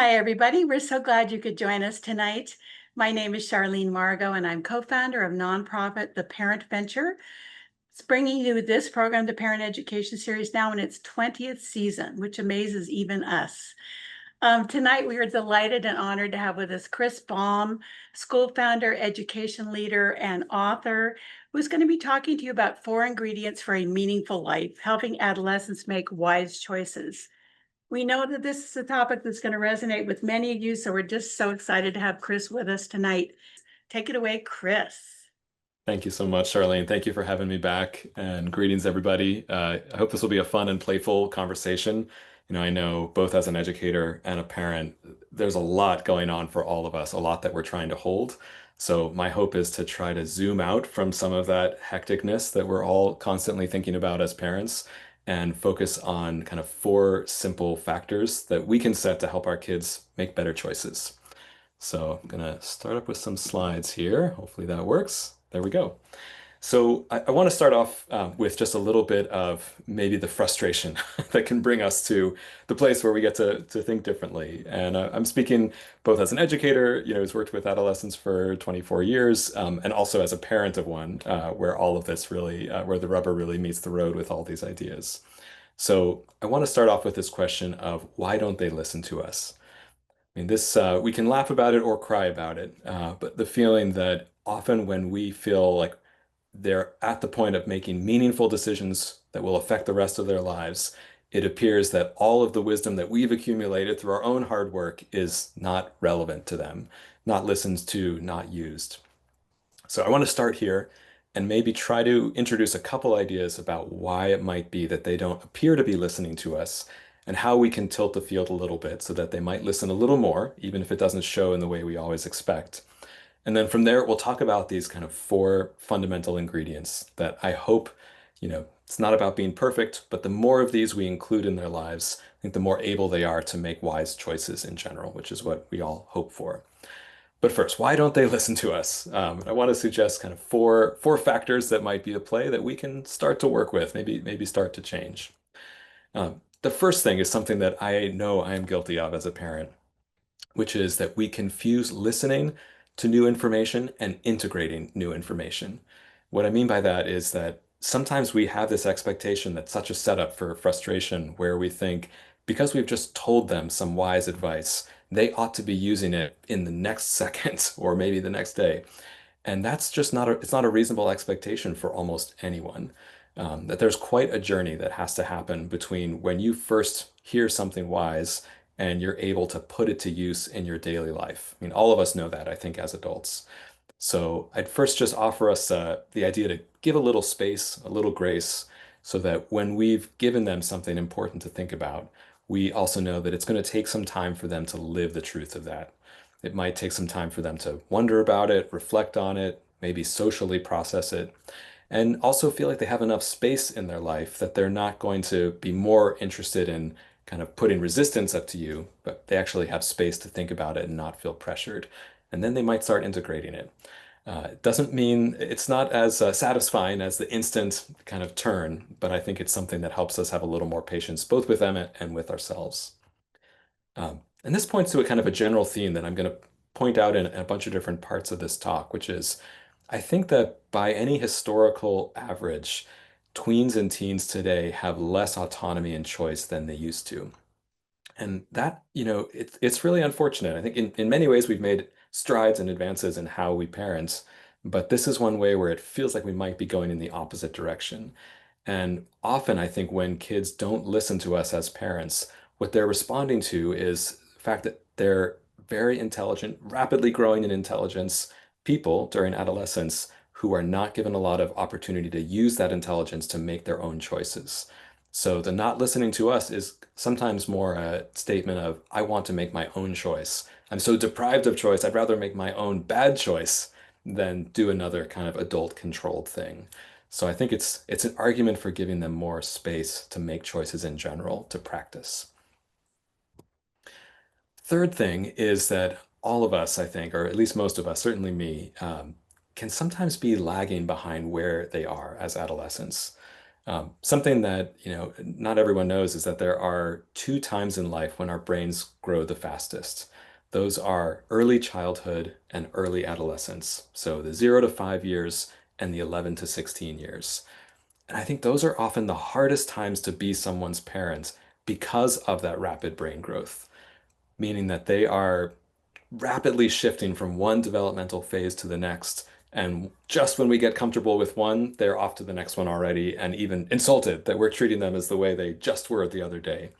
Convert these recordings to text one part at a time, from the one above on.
Hi, everybody. We're so glad you could join us tonight. My name is Charlene Margot, and I'm co-founder of nonprofit The Parent Venture. It's bringing you this program, the Parent Education Series, now in its 20th season, which amazes even us. Tonight, we are delighted and honored to have with us Chris Balme, school founder, education leader, and author, who's going to be talking to you about 4 ingredients for a meaningful life, helping adolescents make wise choices. We know that this is a topic that's going to resonate with many of you, so we're just so excited to have Chris with us tonight. Take it away, Chris. Thank you so much, Charlene. Thank you for having me back, and greetings, everybody. I hope this will be a fun and playful conversation. I know both as an educator and a parent, there's a lot going on for all of us, a lot that we're trying to hold. So my hope is to try to zoom out from some of that hecticness that we're all constantly thinking about as parents and focus on kind of 4 simple factors that we can set to help our kids make better choices. So I'm gonna start up with some slides here. Hopefully that works. There we go. So I want to start off with just a little bit of maybe the frustration that can bring us to the place where we get to think differently. And I'm speaking both as an educator, who's worked with adolescents for 24 years, and also as a parent of one, where all of this really, where the rubber really meets the road with all these ideas. So I want to start off with this question of why don't they listen to us? I mean, this we can laugh about it or cry about it, but the feeling that often when we feel like they're at the point of making meaningful decisions that will affect the rest of their lives, it appears that all of the wisdom that we've accumulated through our own hard work is not relevant to them, not listened to, not used. So I want to start here and maybe try to introduce a couple ideas about why it might be that they don't appear to be listening to us and how we can tilt the field a little bit so that they might listen a little more, even if it doesn't show in the way we always expect. And then from there, we'll talk about these kind of 4 fundamental ingredients that I hope, it's not about being perfect, but the more of these we include in their lives, I think the more able they are to make wise choices in general, which is what we all hope for. But first, why don't they listen to us? I want to suggest kind of four factors that might be at play that we can start to work with, maybe start to change. The first thing is something that I know I am guilty of as a parent, which is that we confuse listening to new information and integrating new information. What I mean by that is that sometimes we have this expectation that's such a setup for frustration where we think because we've just told them some wise advice, they ought to be using it in the next second or maybe the next day. And that's just it's not a reasonable expectation for almost anyone. That there's quite a journey that has to happen between when you first hear something wise and you're able to put it to use in your daily life. I mean, all of us know that, I think, as adults. So I'd first just offer us the idea to give a little space, a little grace, so that when we've given them something important to think about, we also know that it's going to take some time for them to live the truth of that. It might take some time for them to wonder about it, reflect on it, maybe socially process it, and also feel like they have enough space in their life that they're not going to be more interested in kind of putting resistance up to you, but they actually have space to think about it and not feel pressured. And then they might start integrating it. It doesn't mean it's not as satisfying as the instant kind of turn, but I think it's something that helps us have a little more patience, both with them and with ourselves. And this points to a kind of a general theme that I'm going to point out in a bunch of different parts of this talk, which is I think that by any historical average, tweens and teens today have less autonomy and choice than they used to. And that, it's really unfortunate. I think in many ways we've made strides and advances in how we parent, but this is one way where it feels like we might be going in the opposite direction. And often I think when kids don't listen to us as parents, what they're responding to is the fact that they're very intelligent, rapidly growing in intelligence people during adolescence who are not given a lot of opportunity to use that intelligence to make their own choices. So the not listening to us is sometimes more a statement of, I want to make my own choice. I'm so deprived of choice, I'd rather make my own bad choice than do another kind of adult controlled thing. So I think it's an argument for giving them more space to make choices in general, to practice. Third thing is that all of us, I think, or at least most of us, certainly me, can sometimes be lagging behind where they are as adolescents. Something that, not everyone knows is that there are two times in life when our brains grow the fastest. Those are early childhood and early adolescence. So the 0 to 5 years and the 11 to 16 years. And I think those are often the hardest times to be someone's parent because of that rapid brain growth, meaning that they are rapidly shifting from one developmental phase to the next. And just when we get comfortable with one, they're off to the next one already, and even insulted that we're treating them as the way they just were the other day.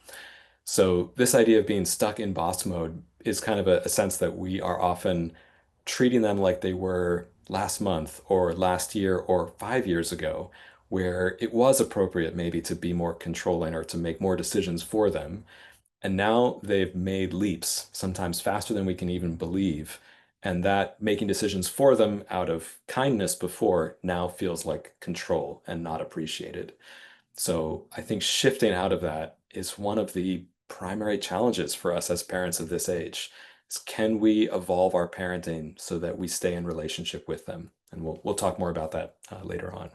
So, this idea of being stuck in boss mode is kind of a sense that we are often treating them like they were last month or last year or 5 years ago, where it was appropriate maybe to be more controlling or to make more decisions for them. And now they've made leaps, sometimes faster than we can even believe. And that making decisions for them out of kindness before now feels like control and not appreciated. So I think shifting out of that is one of the primary challenges for us as parents of this age. Is can we evolve our parenting so that we stay in relationship with them? And we'll talk more about that later on.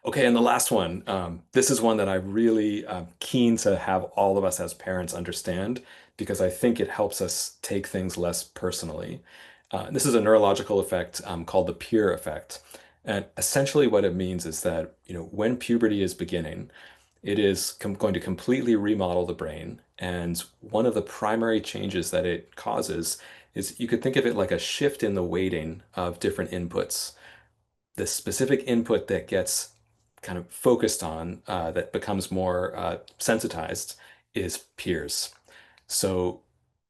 Okay, and the last one. This is one that I really keen to have all of us as parents understand because I think it helps us take things less personally. This is a neurological effect called the peer effect. And essentially what it means is that, when puberty is beginning, it is going to completely remodel the brain. And one of the primary changes that it causes is you could think of it like a shift in the weighting of different inputs. The specific input that gets kind of focused on, that becomes more sensitized, is peers. So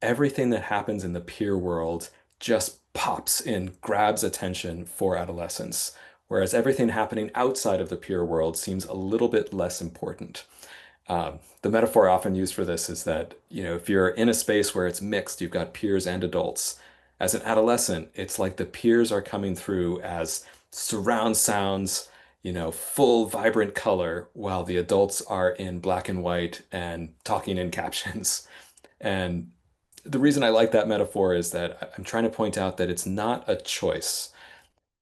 everything that happens in the peer world just pops and grabs attention for adolescents, whereas everything happening outside of the peer world seems a little bit less important. The metaphor often used for this is that, if you're in a space where it's mixed, you've got peers and adults. As an adolescent, it's like the peers are coming through as surround sounds, full vibrant color, while the adults are in black and white and talking in captions. And the reason I like that metaphor is that I'm trying to point out that it's not a choice.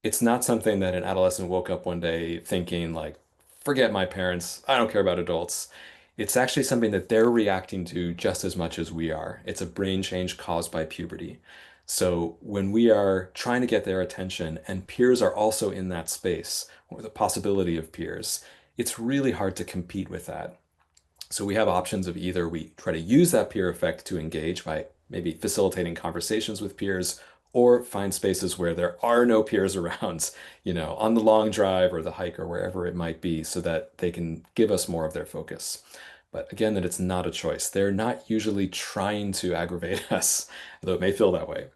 It's not something that an adolescent woke up one day thinking like, forget my parents, I don't care about adults. It's actually something that they're reacting to just as much as we are. It's a brain change caused by puberty. So when we are trying to get their attention and peers are also in that space, or the possibility of peers, it's really hard to compete with that. So we have options of either we try to use that peer effect to engage by maybe facilitating conversations with peers, or find spaces where there are no peers around, on the long drive or the hike or wherever it might be, so that they can give us more of their focus. But again, that it's not a choice. They're not usually trying to aggravate us, though it may feel that way.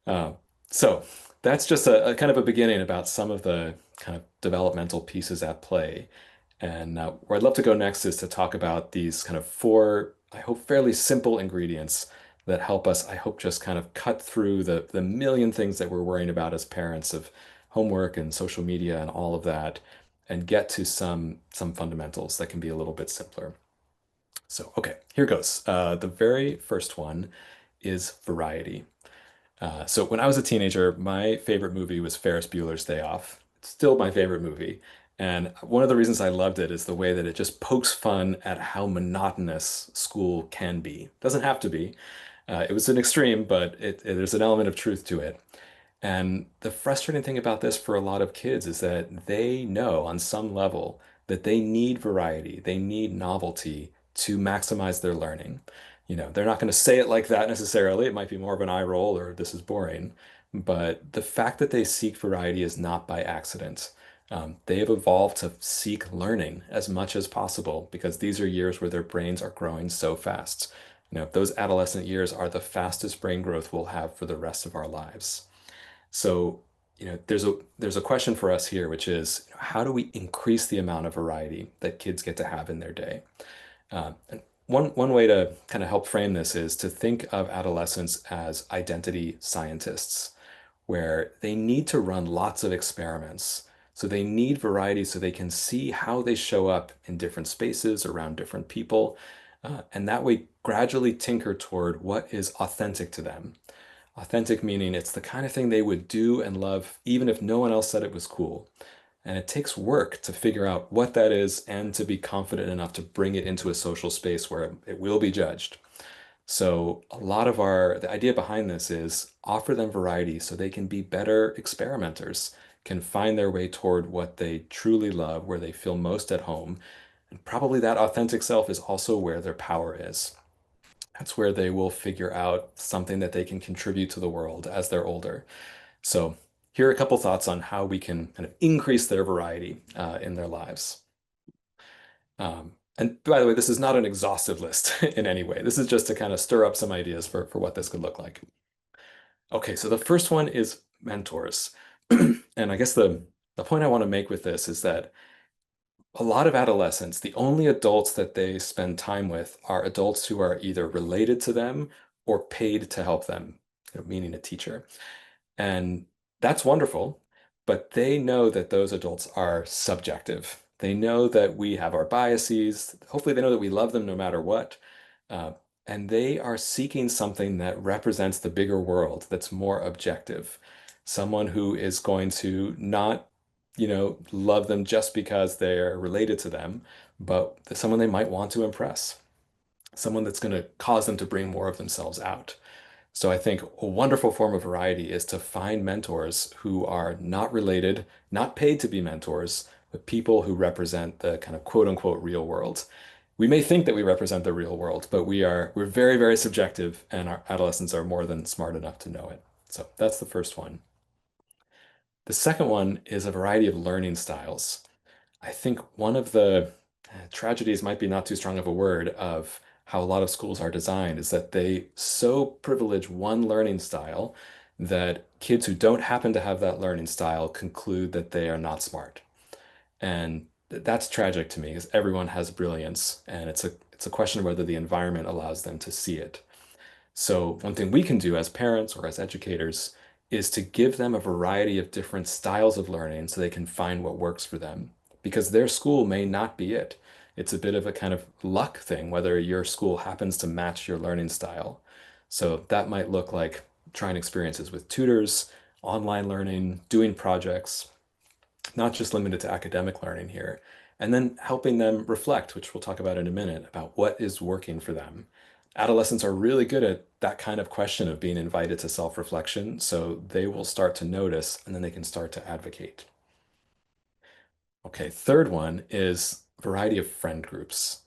Uh, so that's just a kind of a beginning about some of the kind of developmental pieces at play. And where I'd love to go next is to talk about these kind of four, I hope, fairly simple ingredients that help us, I hope, just kind of cut through the million things that we're worrying about as parents of homework and social media and all of that, and get to some fundamentals that can be a little bit simpler. So, okay, here goes. The very first one is variety. So when I was a teenager, my favorite movie was Ferris Bueller's Day Off. It's still my favorite movie. And one of the reasons I loved it is the way that it just pokes fun at how monotonous school can be. Doesn't have to be. It was an extreme, but there's an element of truth to it. And the frustrating thing about this for a lot of kids is that they know on some level that they need variety, they need novelty to maximize their learning. They're not going to say it like that necessarily. It might be more of an eye roll or this is boring. But the fact that they seek variety is not by accident. They have evolved to seek learning as much as possible because these are years where their brains are growing so fast. Those adolescent years are the fastest brain growth we'll have for the rest of our lives. So, there's a question for us here, which is how do we increase the amount of variety that kids get to have in their day? And one way to kind of help frame this is to think of adolescents as identity scientists, where they need to run lots of experiments. So they need variety so they can see how they show up in different spaces around different people, and that way gradually tinker toward what is authentic to them. Authentic meaning it's the kind of thing they would do and love even if no one else said it was cool. And it takes work to figure out what that is and to be confident enough to bring it into a social space where it will be judged. So a lot of the idea behind this is offer them variety so they can be better experimenters, can find their way toward what they truly love, where they feel most at home. And probably that authentic self is also where their power is. That's where they will figure out something that they can contribute to the world as they're older. So here are a couple thoughts on how we can kind of increase their variety in their lives. And by the way, this is not an exhaustive list in any way. This is just to kind of stir up some ideas for what this could look like. Okay, so the first one is mentors. And I guess the point I want to make with this is that a lot of adolescents, the only adults that they spend time with are adults who are either related to them or paid to help them, meaning a teacher. And that's wonderful, but they know that those adults are subjective. They know that we have our biases. Hopefully, they know that we love them no matter what. Uh, and they are seeking something that represents the bigger world that's more objective. Someone who is going to not, love them just because they're related to them, but someone they might want to impress, someone that's going to cause them to bring more of themselves out. So I think a wonderful form of variety is to find mentors who are not related, not paid to be mentors, but people who represent the kind of quote unquote real world. We may think that we represent the real world, but we're very, very subjective, and our adolescents are more than smart enough to know it. So that's the first one. The second one is a variety of learning styles. I think one of the tragedies might be not too strong of a word of how a lot of schools are designed is that they so privilege one learning style that kids who don't happen to have that learning style conclude that they are not smart. And that's tragic to me because everyone has brilliance, and it's a question of whether the environment allows them to see it. So one thing we can do as parents or as educators is to give them a variety of different styles of learning so they can find what works for them. Because their school may not be it. It's a bit of a kind of luck thing, whether your school happens to match your learning style. So that might look like trying experiences with tutors, online learning, doing projects, not just limited to academic learning here, and then helping them reflect, which we'll talk about in a minute, about what is working for them. Adolescents are really good at that kind of question of being invited to self-reflection, so they will start to notice and then they can start to advocate. Okay, third one is variety of friend groups.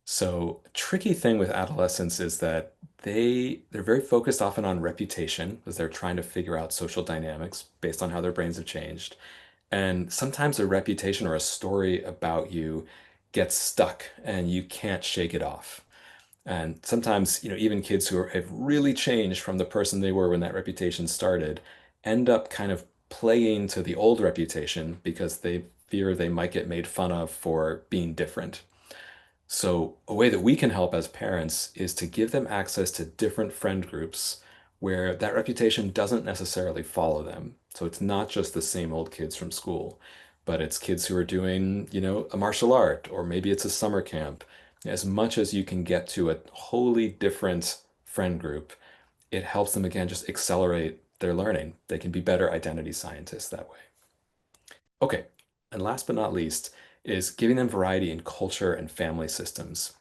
So, a tricky thing with adolescents is that they're very focused often on reputation because they're trying to figure out social dynamics based on how their brains have changed. And sometimes a reputation or a story about you gets stuck and you can't shake it off. And sometimes, even kids have really changed from the person they were when that reputation started end up kind of playing to the old reputation because they fear they might get made fun of for being different. So, a way that we can help as parents is to give them access to different friend groups where that reputation doesn't necessarily follow them. So, it's not just the same old kids from school, but it's kids who are doing, a martial art, or maybe it's a summer camp. As much as you can get to a wholly different friend group, it helps them again just accelerate their learning. They can be better identity scientists that way. Okay, and last but not least is giving them variety in culture and family systems.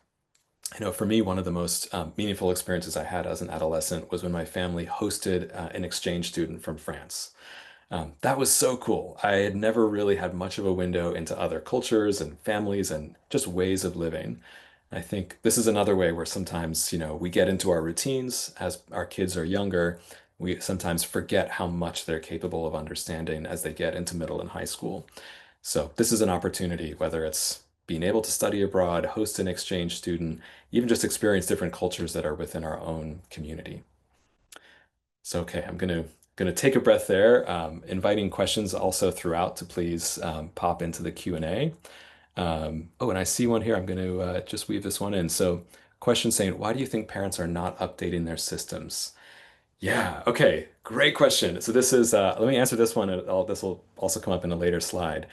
For me, one of the most meaningful experiences I had as an adolescent was when my family hosted an exchange student from France. That was so cool. I had never really had much of a window into other cultures and families and just ways of living. I think this is another way where sometimes, we get into our routines as our kids are younger. We sometimes forget how much they're capable of understanding as they get into middle and high school. So this is an opportunity, whether it's being able to study abroad, host an exchange student, even just experience different cultures that are within our own community. So, okay, I'm gonna take a breath there, inviting questions also throughout to please pop into the Q&A. Oh, and I see one here. I'm going to just weave this one in. So, question saying, why do you think parents are not updating their systems? Yeah, okay, great question. So this is, let me answer this one. This will also come up in a later slide.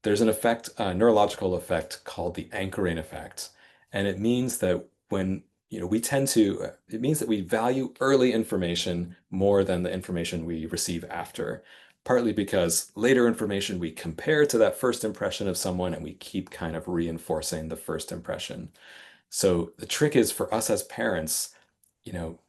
There's an effect, a neurological effect called the anchoring effect. And it means that when, we tend to, it means that we value early information more than the information we receive after. partly because later information we compare to that first impression of someone and we keep kind of reinforcing the first impression. So the trick is for us as parents,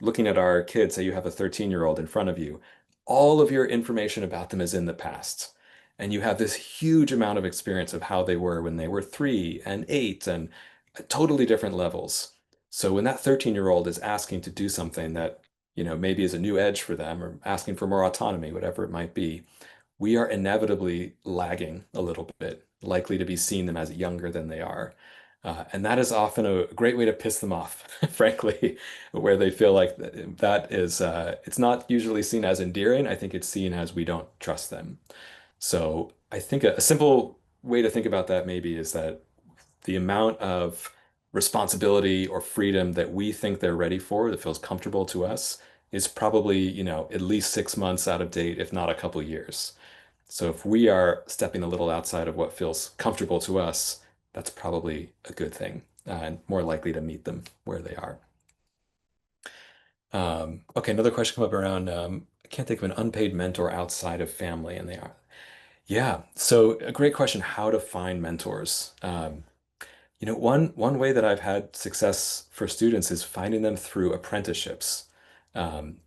looking at our kids, say you have a 13-year-old in front of you, all of your information about them is in the past. And you have this huge amount of experience of how they were when they were 3 and 8 and at totally different levels. So when that 13-year-old is asking to do something that, maybe is a new edge for them or asking for more autonomy, whatever it might be, we are inevitably lagging a little bit, likely to be seeing them as younger than they are. And that is often a great way to piss them off, frankly, where they feel like that is, it's not usually seen as endearing. I think it's seen as we don't trust them. So I think a simple way to think about that maybe is that the amount of responsibility or freedom that we think they're ready for, that feels comfortable to us, is probably, at least 6 months out of date, if not a couple years. So if we are stepping a little outside of what feels comfortable to us, that's probably a good thing, and more likely to meet them where they are. Okay, another question come up around, I can't think of an unpaid mentor outside of family, and they are. Yeah, so a great question, how to find mentors. One way that I've had success for students is finding them through apprenticeships,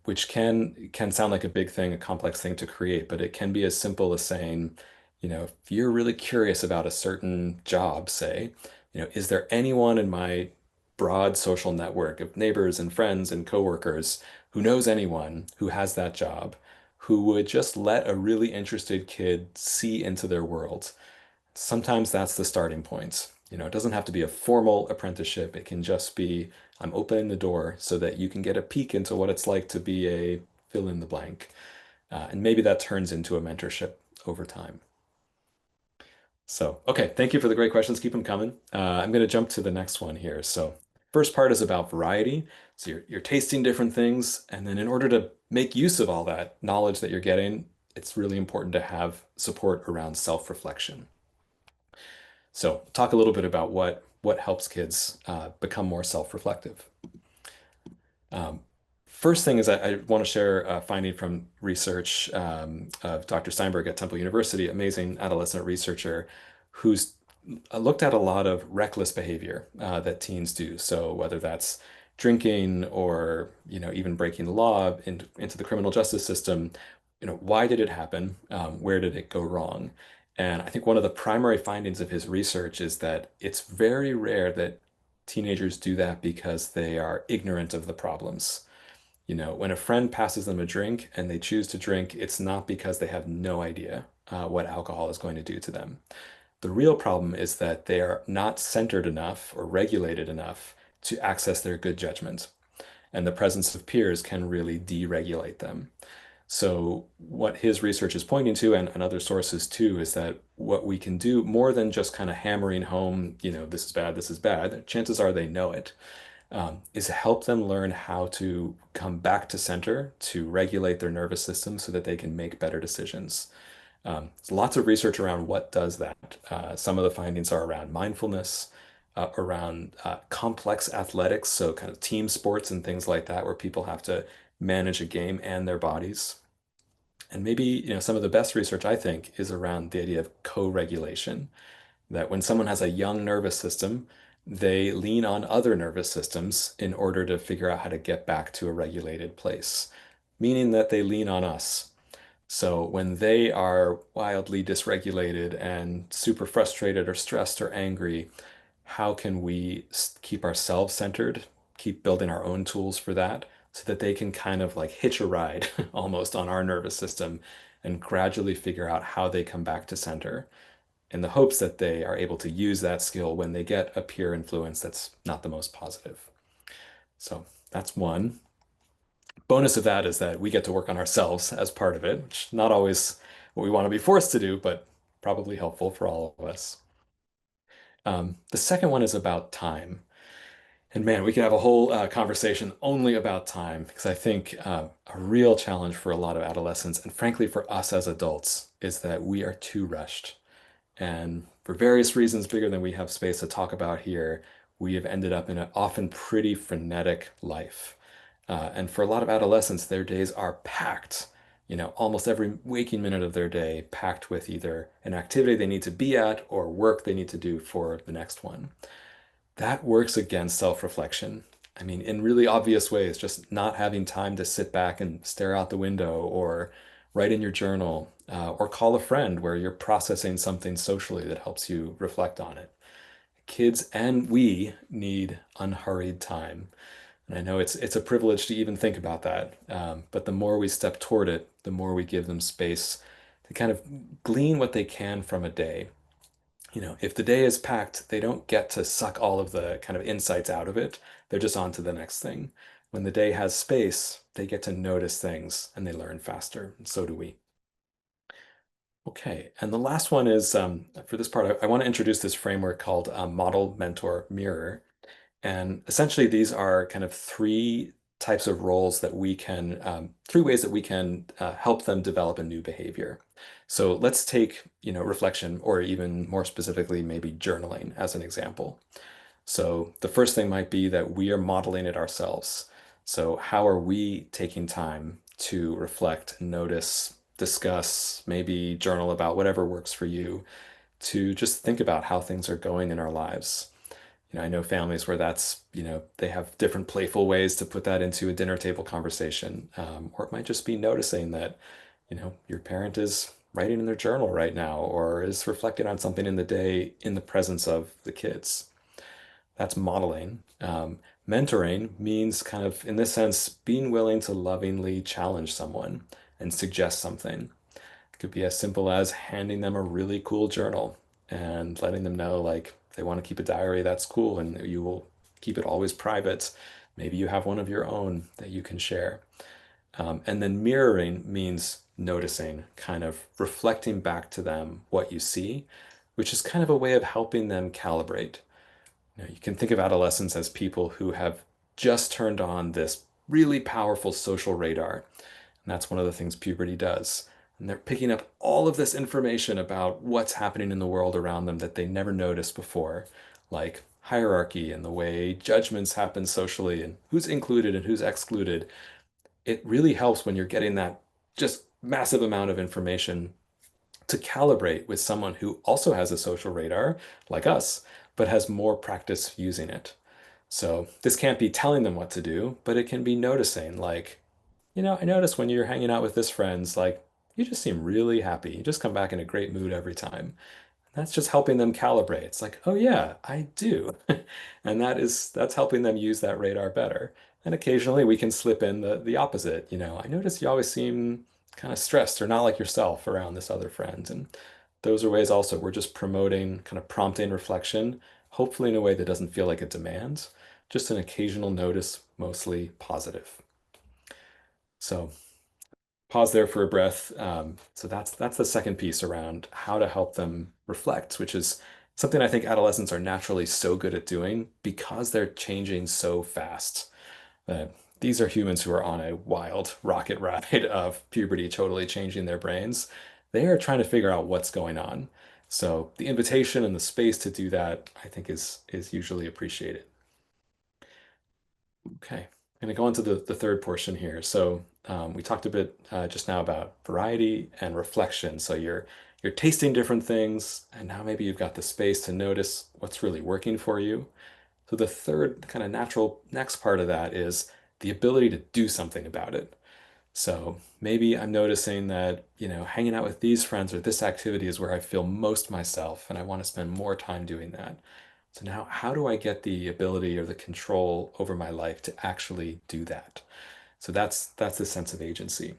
which can sound like a big thing, a complex thing to create, but it can be as simple as saying, if you're really curious about a certain job, say, is there anyone in my broad social network of neighbors and friends and coworkers who knows anyone who has that job, who would just let a really interested kid see into their world? Sometimes that's the starting point. It doesn't have to be a formal apprenticeship. It can just be, I'm opening the door so that you can get a peek into what it's like to be a fill in the blank. And maybe that turns into a mentorship over time. So, okay, thank you for the great questions. Keep them coming. I'm going to jump to the next one here. So, first part is about variety. So, you're tasting different things. And then, in order to make use of all that knowledge that you're getting, it's really important to have support around self-reflection. So, talk a little bit about what helps kids become more self-reflective. Um, First thing is I want to share a finding from research of Dr. Steinberg at Temple University, amazing adolescent researcher, who's looked at a lot of reckless behavior that teens do. So whether that's drinking or even breaking the law into the criminal justice system, why did it happen? Where did it go wrong? And I think one of the primary findings of his research is that it's very rare that teenagers do that because they are ignorant of the problems. When a friend passes them a drink and they choose to drink, it's not because they have no idea what alcohol is going to do to them. The real problem is that they are not centered enough or regulated enough to access their good judgment. And the presence of peers can really deregulate them. So, what his research is pointing to, and other sources too, is that what we can do more than just kind of hammering home, this is bad, chances are they know it, is help them learn how to come back to center, to regulate their nervous system so that they can make better decisions. There's lots of research around what does that. Some of the findings are around mindfulness, around complex athletics, so kind of team sports and things like that, where people have to manage a game and their bodies. And maybe, some of the best research I think is around the idea of co-regulation, that when someone has a young nervous system, they lean on other nervous systems in order to figure out how to get back to a regulated place, meaning that they lean on us. So when they are wildly dysregulated and super frustrated or stressed or angry, how can we keep ourselves centered, keep building our own tools for that, so that they can kind of like hitch a ride almost on our nervous system and gradually figure out how they come back to center in the hopes that they are able to use that skill when they get a peer influence that's not the most positive. So that's one. Bonus of that is that we get to work on ourselves as part of it, which not always what we want to be forced to do, but probably helpful for all of us. The second one is about time. And man, we could have a whole conversation only about time because I think a real challenge for a lot of adolescents, and frankly for us as adults, is that we are too rushed. And for various reasons bigger than we have space to talk about here, we have ended up in an often pretty frenetic life. And for a lot of adolescents, their days are packed. almost every waking minute of their day packed with either an activity they need to be at or work they need to do for the next one. That works against self-reflection. I mean, in really obvious ways, just not having time to sit back and stare out the window or write in your journal or call a friend where you're processing something socially that helps you reflect on it. Kids and we need unhurried time. And I know it's a privilege to even think about that. But the more we step toward it, the more we give them space to kind of glean what they can from a day. If the day is packed, they don't get to suck all of the kind of insights out of it. They're just on to the next thing. When the day has space, they get to notice things and they learn faster. And so do we. Okay, and the last one is for this part, I want to introduce this framework called model, mentor, mirror. And essentially, these are kind of three types of roles that we can, three ways that we can help them develop a new behavior. So let's take, reflection, or even more specifically, maybe journaling as an example. So the first thing might be that we are modeling it ourselves. So how are we taking time to reflect, notice, discuss, maybe journal about whatever works for you, to just think about how things are going in our lives? I know families where they have different playful ways to put that into a dinner table conversation. Or it might just be noticing that, your parent is writing in their journal right now or is reflecting on something in the day in the presence of the kids. That's modeling. Mentoring means kind of, in this sense, being willing to lovingly challenge someone and suggest something. It could be as simple as handing them a really cool journal and letting them know, like, if they want to keep a diary, that's cool, and you will keep it always private. Maybe you have one of your own that you can share. And then mirroring means noticing, kind of reflecting back to them what you see, which is kind of a way of helping them calibrate. You can think of adolescents as people who have just turned on this really powerful social radar. And that's one of the things puberty does. And they're picking up all of this information about what's happening in the world around them that they never noticed before, like hierarchy and the way judgments happen socially and who's included and who's excluded. It really helps when you're getting that just massive amount of information to calibrate with someone who also has a social radar, like us, but has more practice using it. So this can't be telling them what to do, but it can be noticing, like, I notice when you're hanging out with this friends, like, you just seem really happy. You just come back in a great mood every time. That's just helping them calibrate. It's like, oh yeah, I do. And that's helping them use that radar better. And occasionally we can slip in the opposite. I notice you always seem kind of stressed or not like yourself around this other friend. And those are ways also we're just promoting, kind of prompting reflection, hopefully in a way that doesn't feel like it demands, just an occasional notice, mostly positive. So pause there for a breath. So that's the second piece around how to help them reflect, which is something I think adolescents are naturally so good at doing because they're changing so fast. Uh, these are humans who are on a wild rocket ride of puberty, totally changing their brains. They are trying to figure out what's going on. So the invitation and the space to do that, I think, is usually appreciated. Okay, I'm going to go on to the third portion here. So we talked a bit just now about variety and reflection. So you're tasting different things, and now maybe you've got the space to notice what's really working for you. So the third kind of natural next part of that is the ability to do something about it. So maybe I'm noticing that, hanging out with these friends or this activity is where I feel most myself, and I want to spend more time doing that. So now, how do I get the ability or the control over my life to actually do that? So that's the sense of agency.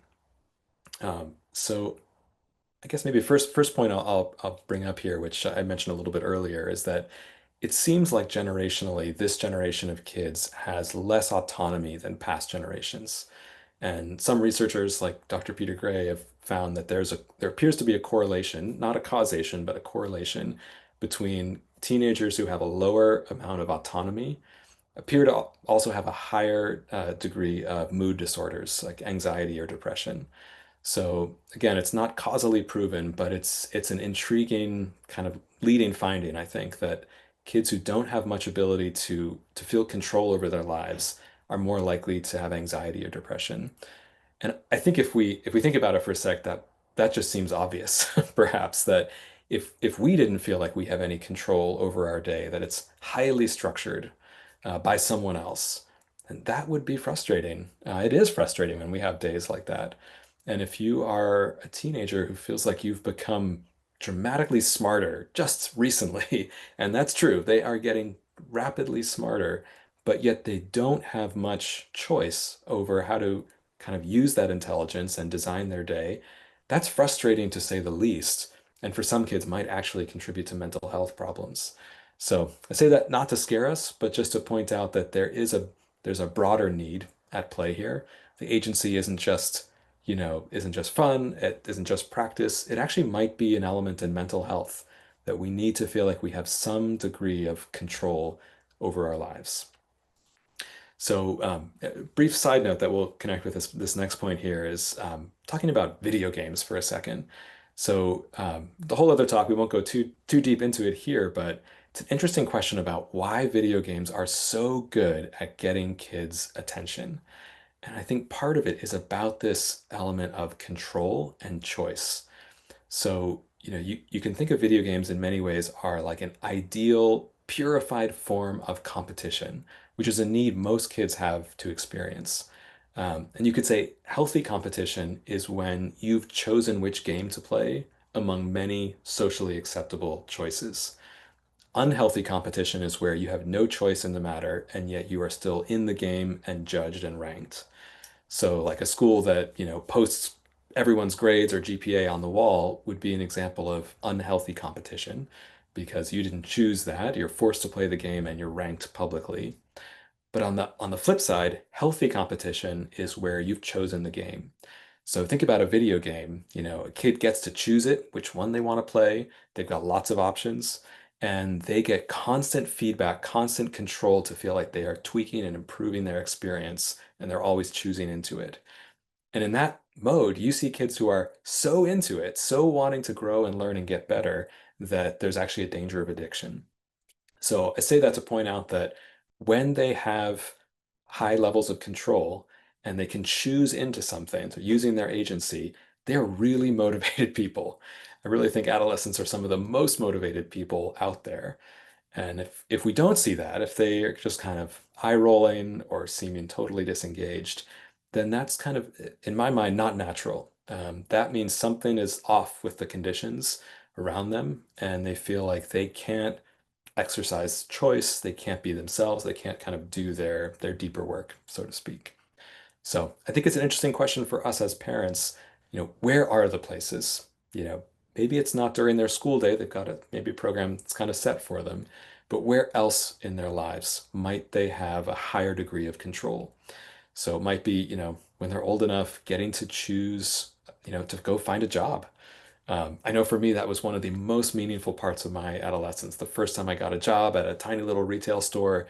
So I guess maybe first point I'll bring up here, which I mentioned a little bit earlier, is that it seems like generationally, this generation of kids has less autonomy than past generations. And some researchers, like Dr. Peter Gray, have found that there appears to be a correlation, not a causation, but a correlation between teenagers who have a lower amount of autonomy appear to also have a higher degree of mood disorders like anxiety or depression. So again, it's not causally proven, but it's an intriguing kind of leading finding, I think, that kids who don't have much ability to feel control over their lives are more likely to have anxiety or depression. And I think if we think about it for a sec, that just seems obvious, perhaps, that if we didn't feel like we have any control over our day, that it's highly structured by someone else, and that would be frustrating. It is frustrating when we have days like that. And if you are a teenager who feels like you've become dramatically smarter just recently, and that's true, they are getting rapidly smarter, but yet they don't have much choice over how to kind of use that intelligence and design their day, that's frustrating to say the least. And for some kids might actually contribute to mental health problems. So I say that not to scare us, but just to point out that there's a broader need at play here. The agency isn't just fun, it isn't just practice. It actually might be an element in mental health that we need to feel like we have some degree of control over our lives. So, a brief side note that will connect with this next point here is talking about video games for a second. So, the whole other talk, we won't go too deep into it here, but it's an interesting question about why video games are so good at getting kids' attention. And I think part of it is about this element of control and choice. So, you can think of video games in many ways are like an ideal, purified form of competition, which is a need most kids have to experience. And you could say healthy competition is when you've chosen which game to play among many socially acceptable choices. Unhealthy competition is where you have no choice in the matter, and yet you are still in the game and judged and ranked. So like a school that, posts everyone's grades or GPA on the wall would be an example of unhealthy competition because you didn't choose that. You're forced to play the game and you're ranked publicly. But on the flip side, healthy competition is where you've chosen the game. So think about a video game. A kid gets to choose it, which one they want to play. They've got lots of options, and they get constant feedback, constant control to feel like they are tweaking and improving their experience, and they're always choosing into it. And in that mode, you see kids who are so into it, so wanting to grow and learn and get better, that there's actually a danger of addiction. So I say that to point out that when they have high levels of control and they can choose into something, so using their agency, they're really motivated people. I really think adolescents are some of the most motivated people out there. And if we don't see that, if they are just kind of eye rolling or seeming totally disengaged, then that's kind of, in my mind, not natural. That means something is off with the conditions around them, and they feel like they can't exercise choice, they can't be themselves, they can't kind of do their deeper work, so to speak. So I think it's an interesting question for us as parents. Where are the places? Maybe it's not during their school day, they've got maybe a program that's kind of set for them, but where else in their lives might they have a higher degree of control? So it might be, when they're old enough, getting to choose, to go find a job. I know for me, that was one of the most meaningful parts of my adolescence. The first time I got a job at a tiny little retail store,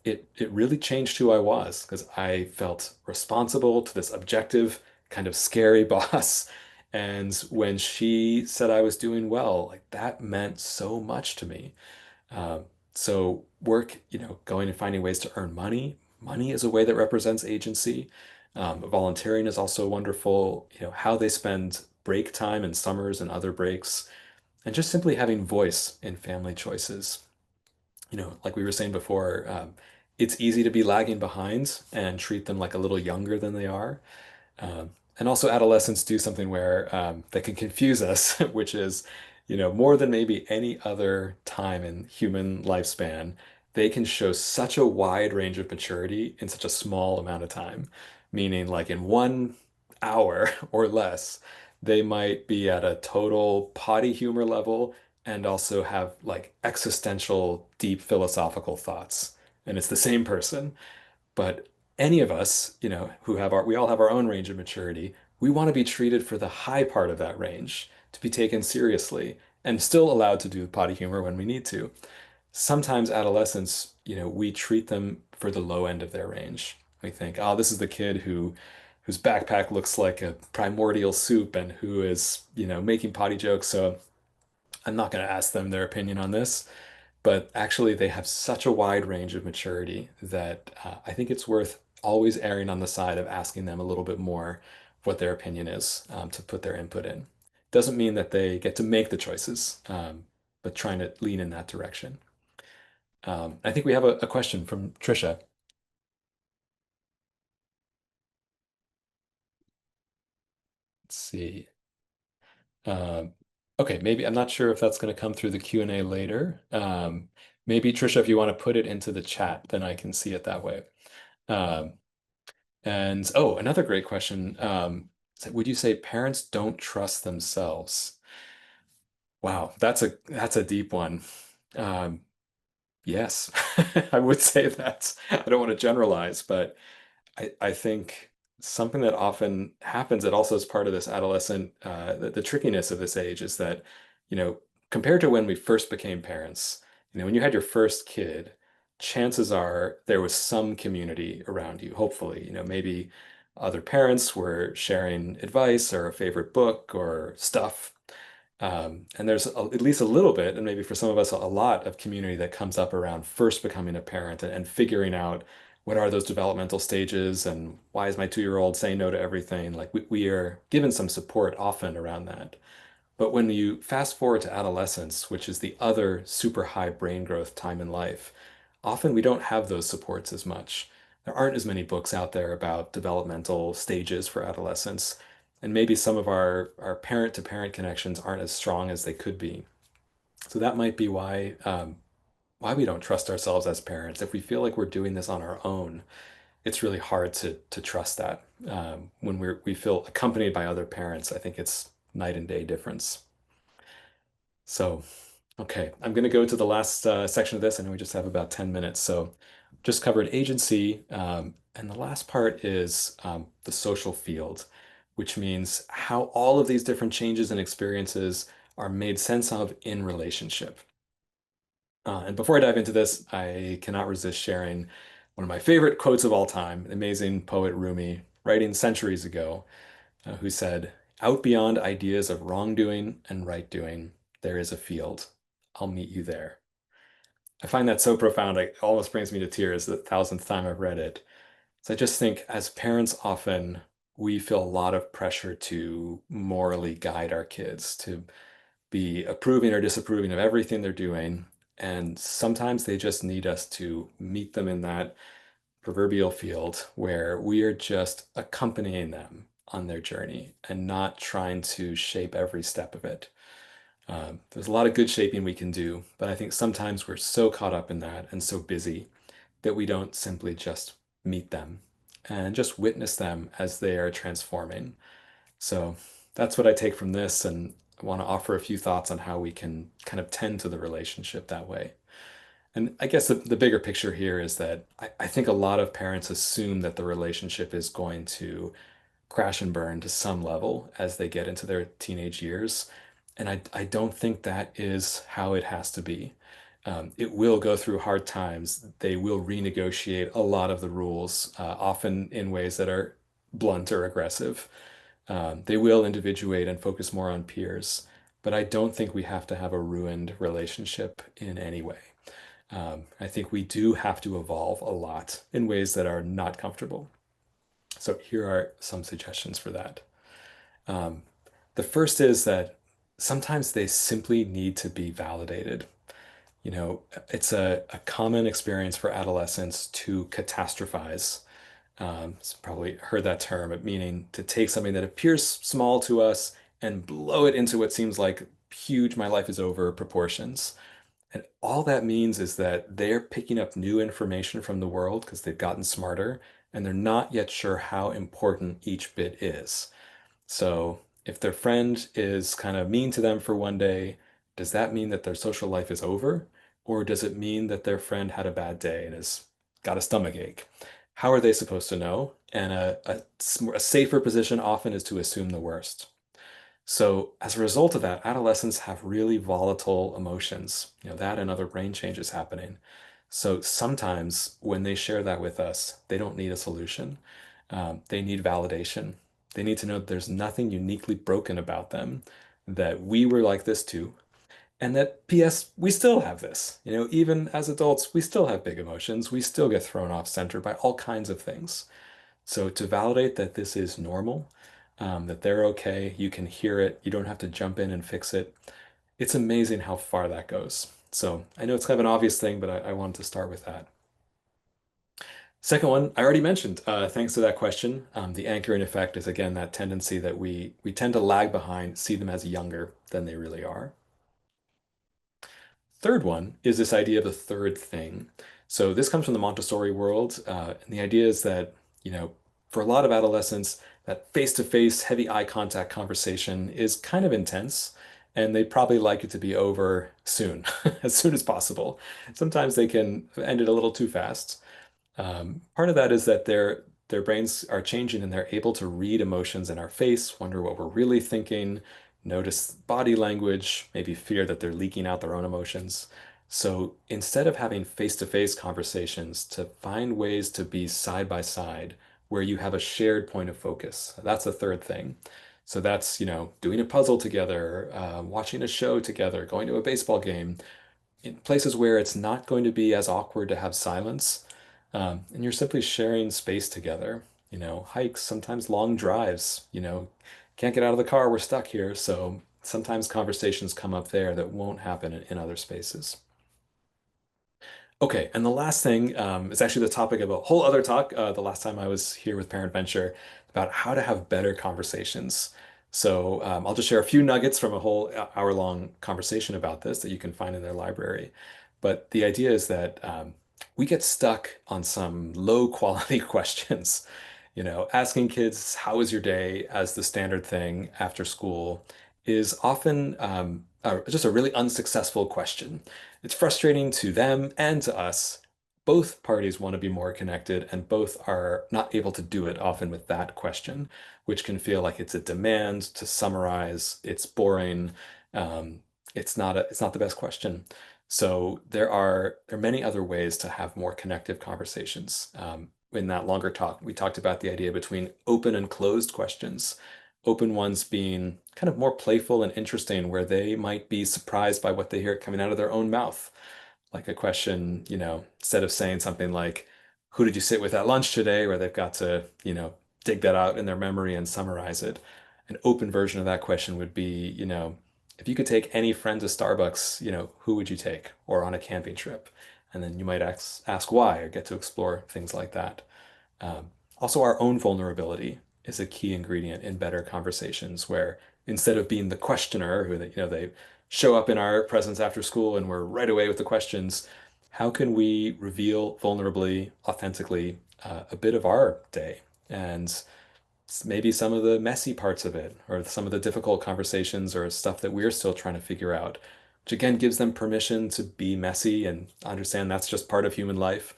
it really changed who I was because I felt responsible to this objective, kind of scary boss. And when she said I was doing well, like that meant so much to me. Um, so work, going and finding ways to earn money. Money is a way that represents agency. Volunteering is also wonderful. How they spend break time and summers and other breaks, and just simply having voice in family choices. Like we were saying before, it's easy to be lagging behind and treat them like a little younger than they are. And also, adolescents do something where they can confuse us, which is, more than maybe any other time in human lifespan, they can show such a wide range of maturity in such a small amount of time. Meaning, like in 1 hour or less, they might be at a total potty humor level and also have like existential, deep philosophical thoughts. And it's the same person. But any of us, we all have our own range of maturity. We want to be treated for the high part of that range, to be taken seriously and still allowed to do potty humor when we need to. Sometimes adolescents, we treat them for the low end of their range. We think, oh, this is the kid whose backpack looks like a primordial soup and who is, making potty jokes. So I'm not going to ask them their opinion on this, but actually they have such a wide range of maturity that I think it's worth always erring on the side of asking them a little bit more what their opinion is, to put their input in. Doesn't mean that they get to make the choices, but trying to lean in that direction. I think we have a question from Trisha. Let's see. Um, okay, maybe I'm not sure if that's going to come through the Q&A later. Maybe Trisha, if you want to put it into the chat, then I can see it that way. Um, and oh, another great question. Would you say parents don't trust themselves? Wow, that's a deep one. Um, yes, I would say that. I don't want to generalize, but I think something that often happens that also is part of this adolescent, the trickiness of this age is that, you know, compared to when we first became parents, when you had your first kid, chances are there was some community around you, hopefully, maybe other parents were sharing advice or a favorite book or stuff. And there's at least a little bit, and maybe for some of us, a lot of community that comes up around first becoming a parent and figuring out what are those developmental stages and why is my 2-year-old saying no to everything? Like we are given some support often around that. But when you fast forward to adolescence, which is the other super high brain growth time in life, often we don't have those supports as much. There aren't as many books out there about developmental stages for adolescence, and maybe some of our parent to parent connections aren't as strong as they could be. So that might be why we don't trust ourselves as parents. If we feel like we're doing this on our own, it's really hard to trust that. When we feel accompanied by other parents, I think it's night and day difference. So, okay, I'm going to go to the last section of this. I know we just have about 10 minutes. So, just covered agency. And the last part is the social field, which means how all of these different changes and experiences are made sense of in relationship. And before I dive into this, I cannot resist sharing one of my favorite quotes of all time, the amazing poet Rumi, writing centuries ago, who said, "Out beyond ideas of wrongdoing and right doing, there is a field. I'll meet you there." I find that so profound, it almost brings me to tears the thousandth time I've read it. So I just think as parents, often we feel a lot of pressure to morally guide our kids, to be approving or disapproving of everything they're doing. And sometimes they just need us to meet them in that proverbial field where we are just accompanying them on their journey and not trying to shape every step of it. There's a lot of good shaping we can do, but I think sometimes we're so caught up in that and so busy that we don't simply just meet them and just witness them as they are transforming. So that's what I take from this, and I want to offer a few thoughts on how we can kind of tend to the relationship that way. And I guess the bigger picture here is that I think a lot of parents assume that the relationship is going to crash and burn to some level as they get into their teenage years. And I don't think that is how it has to be. It will go through hard times. They will renegotiate a lot of the rules, often in ways that are blunt or aggressive. They will individuate and focus more on peers, but I don't think we have to have a ruined relationship in any way. I think we do have to evolve a lot in ways that are not comfortable. So here are some suggestions for that. Um, the first is that sometimes they simply need to be validated. It's a common experience for adolescents to catastrophize. It's probably heard that term, it meaning to take something that appears small to us and blow it into what seems like huge, my life is over proportions. And all that means is that they're picking up new information from the world because they've gotten smarter and they're not yet sure how important each bit is. So if their friend is kind of mean to them for one day, does that mean that their social life is over? Or does it mean that their friend had a bad day and has got a stomach ache? How are they supposed to know? And a safer position often is to assume the worst. So as a result of that, adolescents have really volatile emotions, that and other brain changes happening. So sometimes when they share that with us, they don't need a solution. They need validation. They need to know that there's nothing uniquely broken about them, that we were like this too, and that P.S., we still have this. Even as adults, we still have big emotions. We still get thrown off center by all kinds of things. So to validate that this is normal, that they're okay. You can hear it. You don't have to jump in and fix it. It's amazing how far that goes. So I know it's kind of an obvious thing, but I wanted to start with that. Second one, I already mentioned, thanks to that question. The anchoring effect is again that tendency that we tend to lag behind, see them as younger than they really are. Third one is this idea of the third thing. So this comes from the Montessori world, and the idea is that, for a lot of adolescents, that face-to-face, heavy eye contact conversation is kind of intense, and they'd probably like it to be over soon, as soon as possible. Sometimes they can end it a little too fast. Part of that is that their brains are changing and they're able to read emotions in our face, wonder what we're really thinking, notice body language, maybe fear that they're leaking out their own emotions. So instead of having face-to-face conversations, to find ways to be side by side where you have a shared point of focus. That's the third thing. So that's, doing a puzzle together, watching a show together, going to a baseball game, in places where it's not going to be as awkward to have silence, and you're simply sharing space together. Hikes, sometimes long drives, can't get out of the car, we're stuck here. So sometimes conversations come up there that won't happen in other spaces. Okay, and the last thing is actually the topic of a whole other talk the last time I was here with Parent Venture about how to have better conversations. So I'll just share a few nuggets from a whole hour-long conversation about this that you can find in their library. But the idea is that we get stuck on some low-quality questions. Asking kids, "How was your day?" as the standard thing after school is often just a really unsuccessful question. It's frustrating to them and to us. Both parties want to be more connected, and both are not able to do it often with that question, which can feel like it's a demand to summarize. It's boring. Um, it's not the best question. So there are many other ways to have more connective conversations. In that longer talk, we talked about the idea between open and closed questions. Open ones being kind of more playful and interesting, where they might be surprised by what they hear coming out of their own mouth. Like a question, instead of saying something like, "Who did you sit with at lunch today?" where they've got to, dig that out in their memory and summarize it. An open version of that question would be, if you could take any friend to Starbucks, who would you take? Or on a camping trip? And then you might ask why or get to explore things like that. Also, our own vulnerability is a key ingredient in better conversations where instead of being the questioner who they show up in our presence after school and we're right away with the questions, how can we reveal vulnerably, authentically, a bit of our day and maybe some of the messy parts of it or some of the difficult conversations or stuff that we're still trying to figure out, which again gives them permission to be messy and understand that's just part of human life.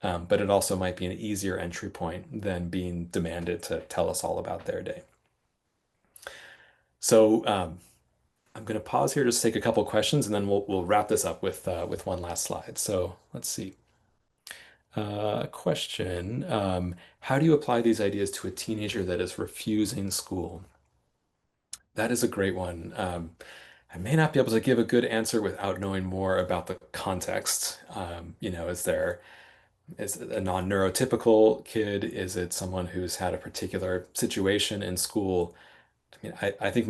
But it also might be an easier entry point than being demanded to tell us all about their day. So I'm going to pause here, just take a couple questions, and then we'll wrap this up with one last slide. So let's see. Question: how do you apply these ideas to a teenager that is refusing school? That is a great one. I may not be able to give a good answer without knowing more about the context. Is it a non-neurotypical kid? Is it someone who's had a particular situation in school? I mean, I think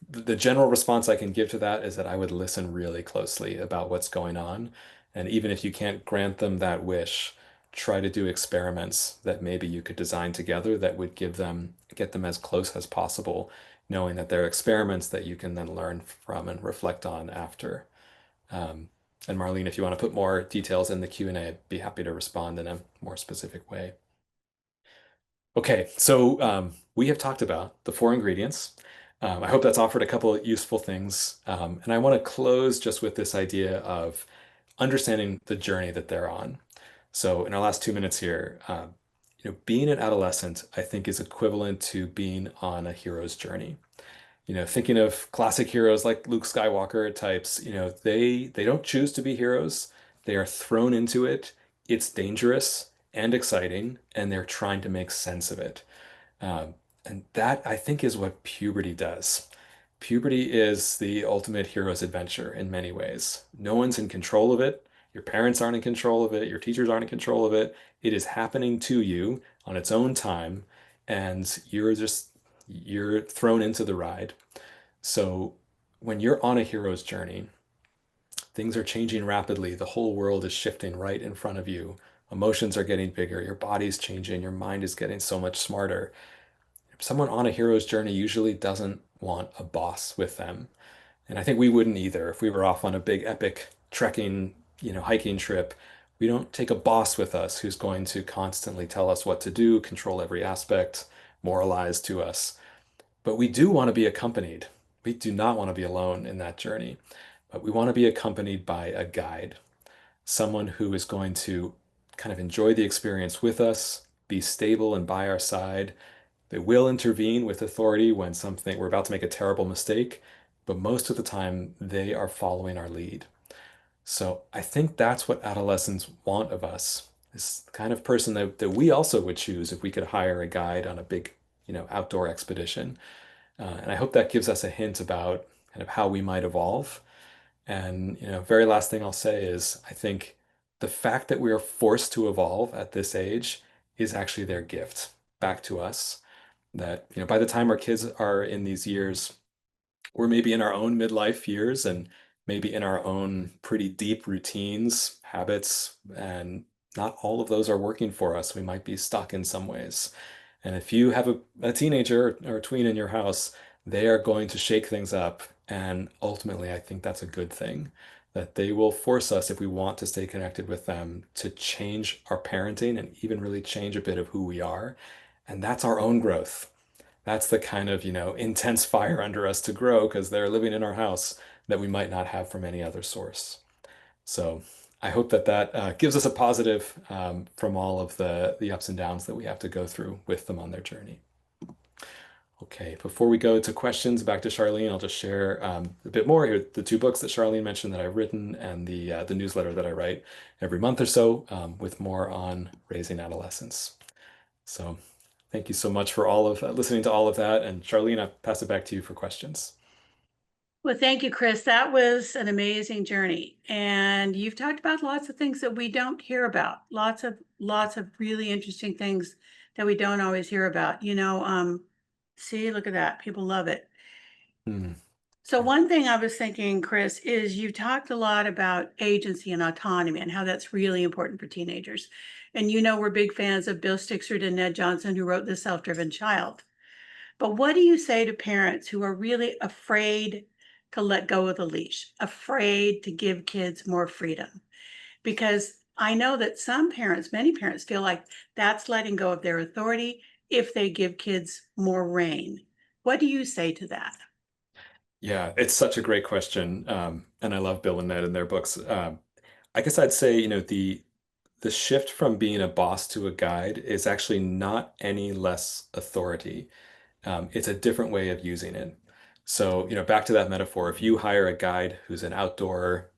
the general response I can give to that is that I would listen really closely about what's going on. And even if you can't grant them that wish, try to do experiments that maybe you could design together that would get them as close as possible, knowing that they're experiments that you can then learn from and reflect on after. Um, and Marlene, if you want to put more details in the Q&A, I'd be happy to respond in a more specific way. Okay, so we have talked about the four ingredients. I hope that's offered a couple of useful things. And I want to close just with this idea of understanding the journey that they're on. So in our last 2 minutes here, being an adolescent, I think, is equivalent to being on a hero's journey. Thinking of classic heroes like Luke Skywalker types, they don't choose to be heroes. They are thrown into it. It's dangerous and exciting, and they're trying to make sense of it. Um, and that, I think, is what puberty does. Puberty is the ultimate hero's adventure in many ways. No one's in control of it. Your parents aren't in control of it. Your teachers aren't in control of it. It is happening to you on its own time, and you're just You're thrown into the ride. So when you're on a hero's journey, things are changing rapidly. The whole world is shifting right in front of you. Emotions are getting bigger. Your body's changing. Your mind is getting so much smarter. Someone on a hero's journey usually doesn't want a boss with them. And I think we wouldn't either if we were off on a big epic trekking, hiking trip. We don't take a boss with us who's going to constantly tell us what to do, control every aspect, moralize to us. But we do want to be accompanied. We do not want to be alone in that journey, but we want to be accompanied by a guide, someone who is going to kind of enjoy the experience with us, be stable and by our side. They will intervene with authority when something we're about to make a terrible mistake, but most of the time they are following our lead. So I think that's what adolescents want of us. This kind of person that we also would choose if we could hire a guide on a big, outdoor expedition. And I hope that gives us a hint about kind of how we might evolve. And, very last thing I'll say is I think the fact that we are forced to evolve at this age is actually their gift back to us. That, by the time our kids are in these years, we're maybe in our own midlife years and maybe in our own pretty deep routines, habits, and not all of those are working for us. We might be stuck in some ways. And if you have a teenager or a tween in your house, they are going to shake things up. And ultimately, I think that's a good thing, that they will force us, if we want to stay connected with them, to change our parenting and even really change a bit of who we are. And that's our own growth. That's the kind of, intense fire under us to grow because they're living in our house that we might not have from any other source. So I hope that gives us a positive from all of the ups and downs that we have to go through with them on their journey. Okay, before we go to questions, back to Charlene, I'll just share a bit more here. The two books that Charlene mentioned that I've written and the newsletter that I write every month or so with more on raising adolescents. So thank you so much for all of listening to all of that. And Charlene, I pass it back to you for questions. Well, thank you, Chris. That was an amazing journey. And you've talked about lots of things that we don't hear about. Lots of really interesting things that we don't always hear about. See, look at that. People love it. Hmm. So one thing I was thinking, Chris, is you talked a lot about agency and autonomy and how that's really important for teenagers. And we're big fans of Bill Stixrud and Ned Johnson, who wrote The Self-Driven Child. But what do you say to parents who are really afraid to let go of the leash, afraid to give kids more freedom? Because I know that some parents, many parents, feel like that's letting go of their authority if they give kids more reign. What do you say to that? Yeah, it's such a great question. And I love Bill and Ned and their books. I guess I'd say, the shift from being a boss to a guide is actually not any less authority. It's a different way of using it. So, back to that metaphor, if you hire a guide who's an outdoor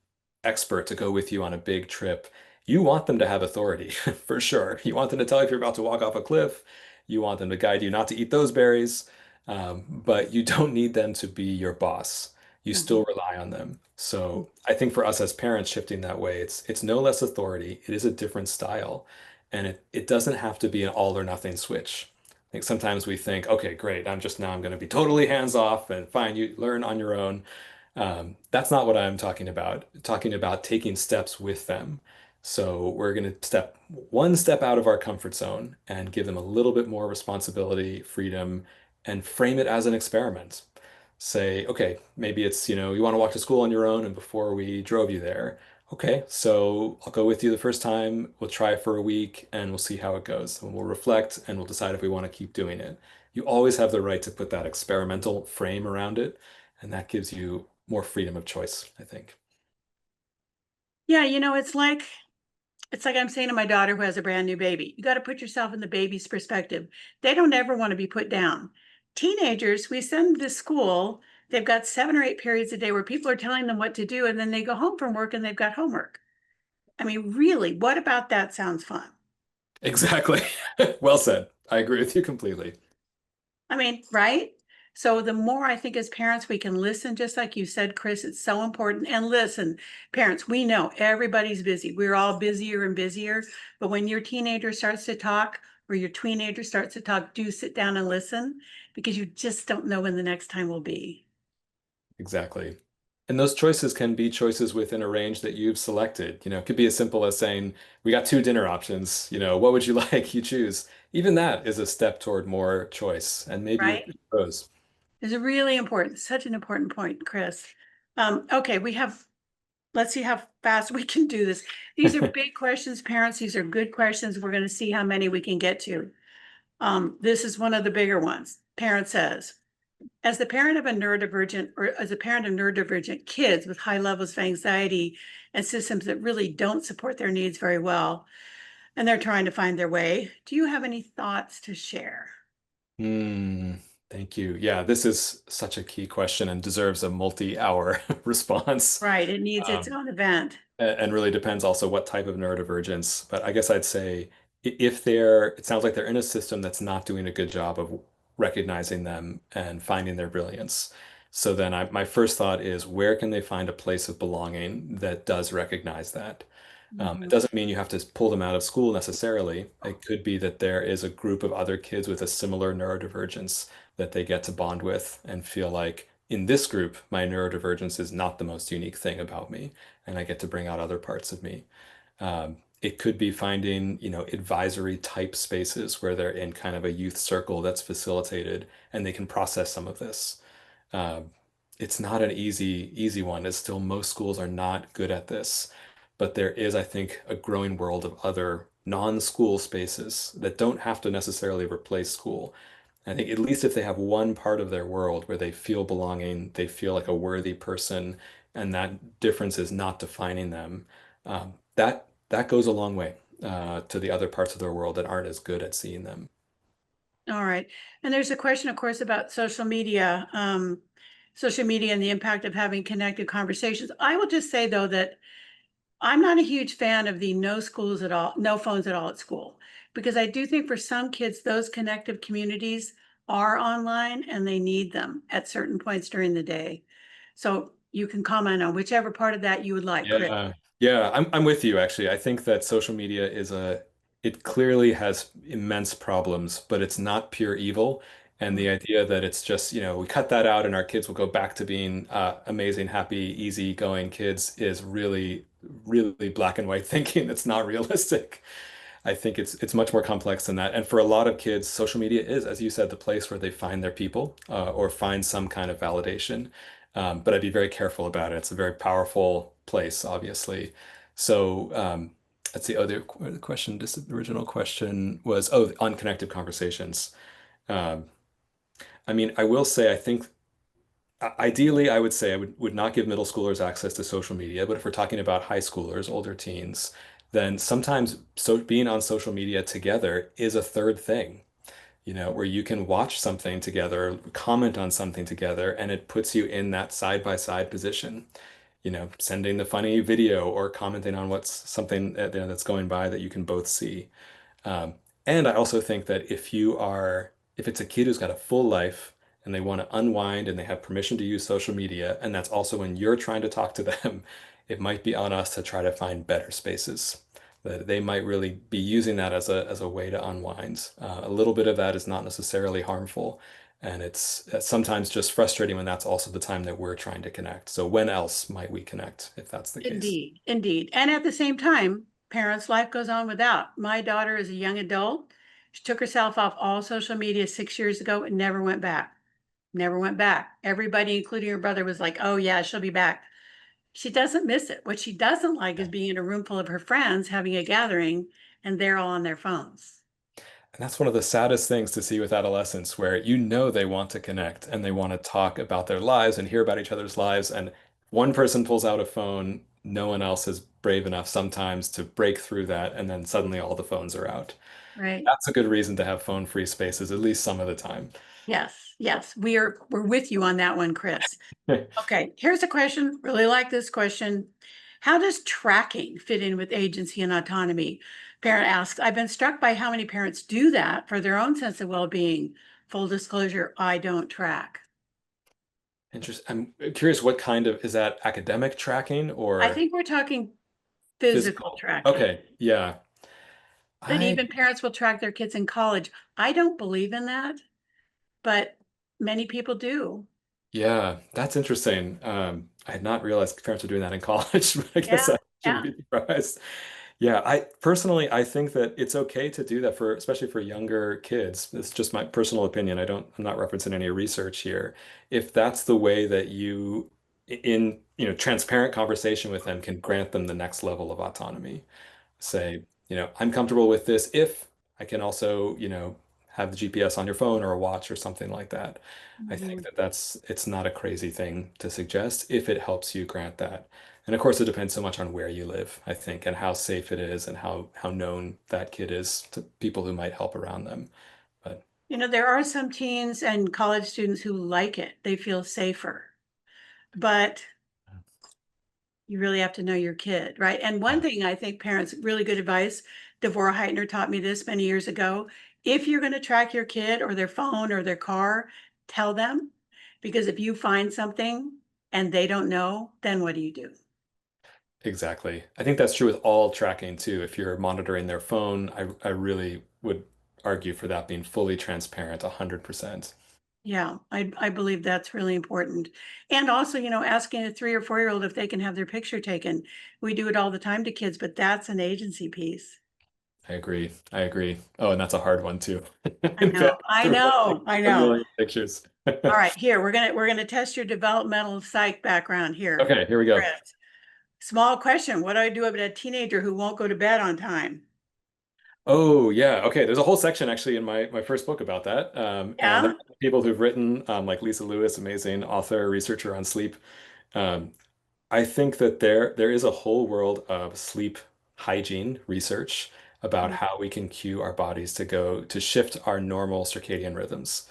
expert to go with you on a big trip, you want them to have authority for sure. You want them to tell you if you're about to walk off a cliff. You want them to guide you not to eat those berries. But you don't need them to be your boss. You Mhm. still rely on them. So I think for us as parents shifting that way, it's no less authority. It is a different style. And it doesn't have to be an all or nothing switch. I think sometimes we think, okay, great, I'm going to be totally hands off and fine, you learn on your own. That's not what I'm talking about. Talking about taking steps with them. So we're going to step one step out of our comfort zone and give them a little bit more responsibility, freedom, and frame it as an experiment. Say, okay, maybe it's, you want to walk to school on your own, and before we drove you there, okay, so I'll go with you the first time. We'll try it for a week and we'll see how it goes. And we'll reflect and we'll decide if we want to keep doing it. You always have the right to put that experimental frame around it, and that gives you more freedom of choice, I think. Yeah, it's like I'm saying to my daughter who has a brand new baby, you got to put yourself in the baby's perspective. They don't ever want to be put down. Teenagers, we send them to school. They've got 7 or 8 periods a day where people are telling them what to do, and then they go home from work and they've got homework. I mean, really, what about that sounds fun? Exactly. Well said. I agree with you completely. I mean, right? So the more I think as parents we can listen, just like you said, Chris, it's so important. And listen, parents, we know everybody's busy. We're all busier and busier. But when your teenager starts to talk, or your teenager starts to talk, do sit down and listen because you just don't know when the next time will be. Exactly. And those choices can be choices within a range that you've selected. It could be as simple as saying, we got two dinner options. What would you like? You choose. Even that is a step toward more choice. And maybe Right? it grows. It's a really important, such an important point, Chris. Okay, let's see how fast we can do this. These are big questions, parents. These are good questions. We're going to see how many we can get to. This is one of the bigger ones. Parent says, as the parent of a neurodivergent or as a parent of neurodivergent kids with high levels of anxiety and systems that really don't support their needs very well, and they're trying to find their way, do you have any thoughts to share? Hmm. Thank you. Yeah, this is such a key question and deserves a multi-hour response. Right, it needs its Um, own event. and really depends also what type of neurodivergence. But I guess I'd say if it sounds like they're in a system that's not doing a good job of recognizing them and finding their brilliance. So then my first thought is, where can they find a place of belonging that does recognize that? It Mhm. doesn't mean you have to pull them out of school necessarily. It could be that there is a group of other kids with a similar neurodivergence that they get to bond with and feel like, in this group, my neurodivergence is not the most unique thing about me, and I get to bring out other parts of me. It could be finding, advisory type spaces where they're in kind of a youth circle that's facilitated and they can process some of this. Um, it's not an easy one. It's still most schools are not good at this, but there is, I think, a growing world of other non-school spaces that don't have to necessarily replace school. I think at least if they have one part of their world where they feel belonging, they feel like a worthy person, and that difference is not defining them, that goes a long way to the other parts of their world that aren't as good at seeing them. All right. And there's a question, of course, about social media and the impact of having connected conversations. I will just say, though, that I'm not a huge fan of the no schools at all, no phones at all at school, because I do think for some kids, those connective communities are online and they need them at certain points during the day. So you can comment on whichever part of that you would like, Chris. Yeah, yeah, I'm with you actually. I think that social media it clearly has immense problems, but it's not pure evil. And the idea that it's just, we cut that out and our kids will go back to being amazing, happy, easygoing kids is really, really black and white thinking. It's not realistic. I think it's much more complex than that. And for a lot of kids, social media is, as you said, the place where they find their people or find some kind of validation. But I'd be very careful about it. It's a very powerful place, obviously. So let's see. Oh, the question, this original question was, oh, unconnected conversations. Um, I mean, I will say, I think ideally, I would say I would not give middle schoolers access to social media, but if we're talking about high schoolers, older teens, then sometimes being on social media together is a third thing, where you can watch something together, comment on something together, and it puts you in that side by side position. Sending the funny video or commenting on what's something that's going by that you can both see. Um, and I also think that if it's a kid who's got a full life and they want to unwind and they have permission to use social media, and that's also when you're trying to talk to them, it might be on us to try to find better spaces. That they might really be using that as a way to unwind. A little bit of that is not necessarily harmful, and it's sometimes just frustrating when that's also the time that we're trying to connect. So when else might we connect if that's the case? Indeed, indeed. And at the same time, parents' life goes on without. My daughter is a young adult. She took herself off all social media 6 years ago and never went back. Never went back. Everybody, including her brother, was like, oh, yeah, she'll be back. She doesn't miss it. What she doesn't like is being in a room full of her friends having a gathering and they're all on their phones. And that's one of the saddest things to see with adolescents, where they want to connect and they want to talk about their lives and hear about each other's lives. And one person pulls out a phone, no one else is brave enough sometimes to break through that. And then suddenly all the phones are out. Right. That's a good reason to have phone-free spaces, at least some of the time. Yes. Yes. We're with you on that one, Chris. Okay, here's a question. Really like this question. How does tracking fit in with agency and autonomy? Parent asks, I've been struck by how many parents do that for their own sense of well-being. Full disclosure, I don't track. Interesting. I'm curious, what kind of, is that academic tracking I or think we're talking physical physical? tracking. Okay, yeah. That I even parents will track their kids in college. I don't believe in that, but many people do. Yeah, that's interesting. I had not realized parents were doing that in college, but I Yeah, guess I shouldn't yeah. be surprised. Yeah, I personally I think that it's okay to do that for especially for younger kids. It's just my personal opinion. I'm not referencing any research here. If that's the way that you in, transparent conversation with them can grant them the next level of autonomy. Say, I'm comfortable with this if I can also, have the GPS on your phone or a watch or something like that. I think Mhm. that it's not a crazy thing to suggest if it helps you grant that. And of course, it depends so much on where you live, I think, and how safe it is and how known that kid is to people who might help around them. But There are some teens and college students who like it. They feel safer, but you really have to know your kid, right? And one yeah, thing I think parents, really good advice, Devorah Heitner taught me this many years ago. If you're going to track your kid or their phone or their car, tell them. Because if you find something and they don't know, then what do you do? exactly. I think that's true with all tracking too. If you're monitoring their phone, I really would argue for that being fully transparent, 100%. Yeah, I believe that's really important. And also, asking a 3 or 4 year old if they can have their picture taken. We do it all the time to kids, but that's an agency piece. I agree. I agree. Oh, and that's a hard one too. I In know, bed I with like know, I a know. million pictures. All right, here, we're gonna test your developmental psych background here. Okay, here we go. Chris. Small question. What do I do about a teenager who won't go to bed on time? Oh, yeah. Okay, there's a whole section actually in my first book about that. And there Yeah? are people who've written, like Lisa Lewis, amazing author, researcher on sleep. Um, I think that there is a whole world of sleep hygiene research about how we can cue our bodies to go to shift our normal circadian rhythms.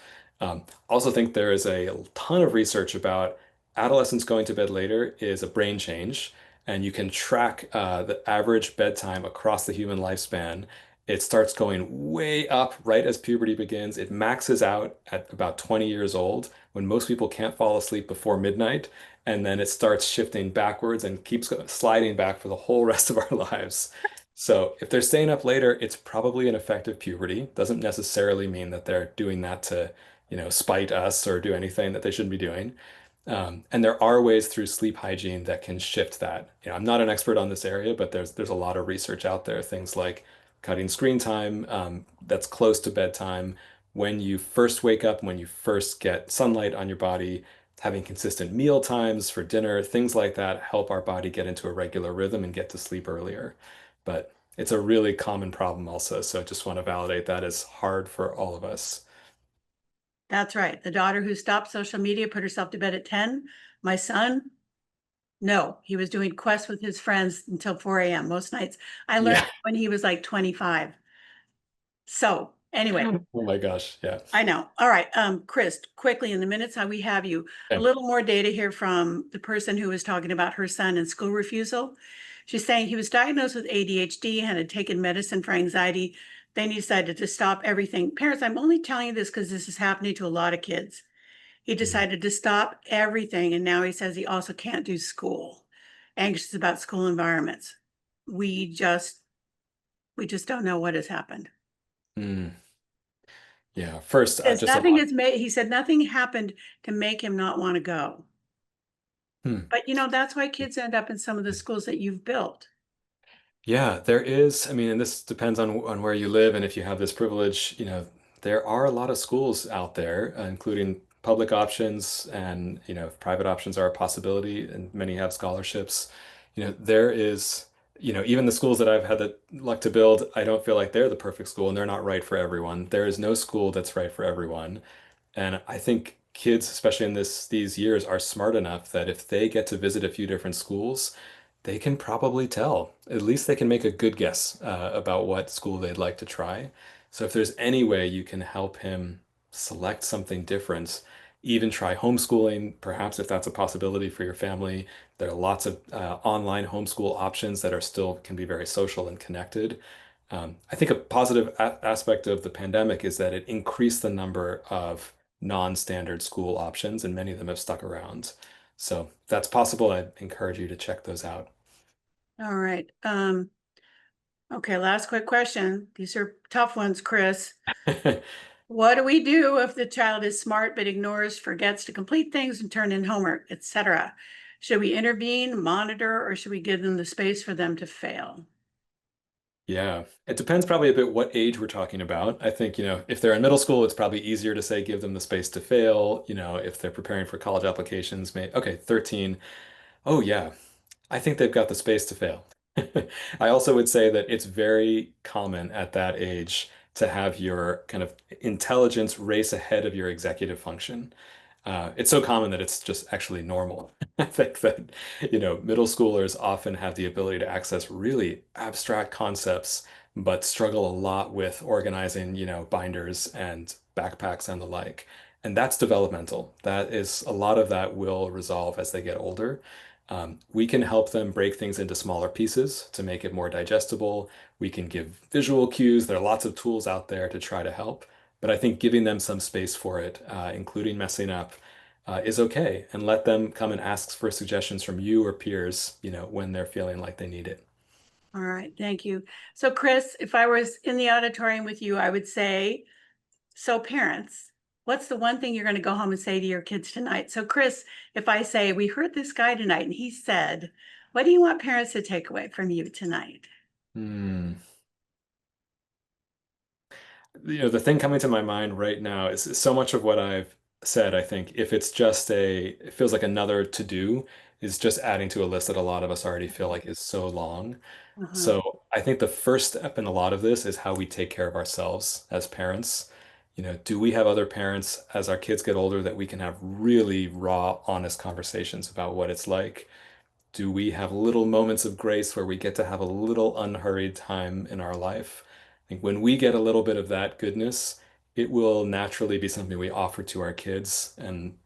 Also think there is a ton of research about adolescents going to bed later is a brain change, and you can track the average bedtime across the human lifespan. It starts going way up right as puberty begins. It maxes out at about 20 years old when most people can't fall asleep before midnight, and then it starts shifting backwards and keeps sliding back for the whole rest of our lives. So if they're staying up later, it's probably an effective puberty. Doesn't necessarily mean that they're doing that to, spite us or do anything that they shouldn't be doing. And there are ways through sleep hygiene that can shift that. I'm not an expert on this area, but there's a lot of research out there. Things like cutting screen time that's close to bedtime, when you first wake up, when you first get sunlight on your body, having consistent meal times for dinner, things like that help our body get into a regular rhythm and get to sleep earlier. But it's a really common problem also. So I just want to validate that is hard for all of us. That's right. The daughter who stopped social media put herself to bed at 10. My son, no, he was doing quests with his friends until 4 a.m. most nights. I learned Yeah. that when he was like 25. So anyway, Oh my gosh. Yeah. I know. All right. Chris, quickly in the minutes how we have you, a Okay. little more data here from the person who was talking about her son and school refusal. She's saying he was diagnosed with ADHD and had taken medicine for anxiety. Then he decided to stop everything. Parents, I'm only telling you this because this is happening to a lot of kids. He Mm. decided to stop everything, and now he says he also can't do school. Anxious about school environments. We just we just don't know what has happened. Mm. Yeah. First, Says just a nothing lot. has made he said nothing happened to make him not want to go. Hmm. But that's why kids end up in some of the schools that you've built. Yeah, there is. I mean, and this depends on where you live and if you have this privilege, there are a lot of schools out there, including public options and, if private options are a possibility and many have scholarships. There is, even the schools that I've had the luck to build, I don't feel like they're the perfect school and they're not right for everyone. There is no school that's right for everyone. And I think kids, especially in these years, are smart enough that if they get to visit a few different schools, they can probably tell. At least they can make a good guess about what school they'd like to try. So if there's any way you can help him select something different, even try homeschooling, perhaps if that's a possibility for your family. There are lots of online homeschool options that are still can be very social and connected. I think a positive aspect of the pandemic is that it increased the number of non-standard school options, and many of them have stuck around. So if that's possible, I'd encourage you to check those out. All right. Okay, last quick question. These are tough ones, Chris. What do we do if the child is smart but ignores, forgets to complete things and turn in homework, etc.? Should we intervene, monitor, or should we give them the space for them to fail? Yeah, it depends probably a bit what age we're talking about. I think, if they're in middle school, it's probably easier to say give them the space to fail. If they're preparing for college applications, okay, 13. Oh yeah, I think they've got the space to fail. I also would say that it's very common at that age to have your kind of intelligence race ahead of your executive function. It's so common that it's just actually normal. I think that, middle schoolers often have the ability to access really abstract concepts, but struggle a lot with organizing, binders and backpacks and the like. And that's developmental. That is a lot of that will resolve as they get older. We can help them break things into smaller pieces to make it more digestible. We can give visual cues. There are lots of tools out there to try to help. But I think giving them some space for it, including messing up, is okay. And let them come and ask for suggestions from you or peers, when they're feeling like they need it. All right, thank you. So, Chris, if I was in the auditorium with you, I would say, so parents, what's the one thing you're going to go home and say to your kids tonight? So, Chris, if I say, we heard this guy tonight and he said, what do you want parents to take away from you tonight? Hmm. The thing coming to my mind right now is so much of what I've said, I think, if it's just it feels like another to do, is just adding to a list that a lot of us already feel like is so long. Uh-huh. So I think the first step in a lot of this is how we take care of ourselves as parents. Do we have other parents as our kids get older that we can have really raw, honest conversations about what it's like? Do we have little moments of grace where we get to have a little unhurried time in our life? I think when we get a little bit of that goodness, it will naturally be something we offer to our kids, and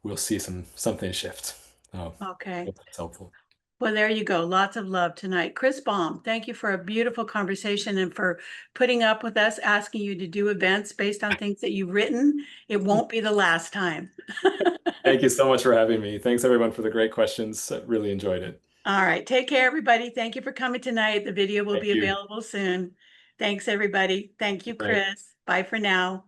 we'll see something shift. Oh, I Okay. hope that's helpful. Well, there you go. Lots of love tonight. Chris Balme, thank you for a beautiful conversation and for putting up with us, asking you to do events based on things that you've written. It won't be the last time. Thank you so much for having me. Thanks everyone for the great questions. I really enjoyed it. All right. Take care, everybody. Thank you for coming tonight. The video will Thank be you. available soon. Thanks, everybody. Thank you, Good night. Chris. Bye for now.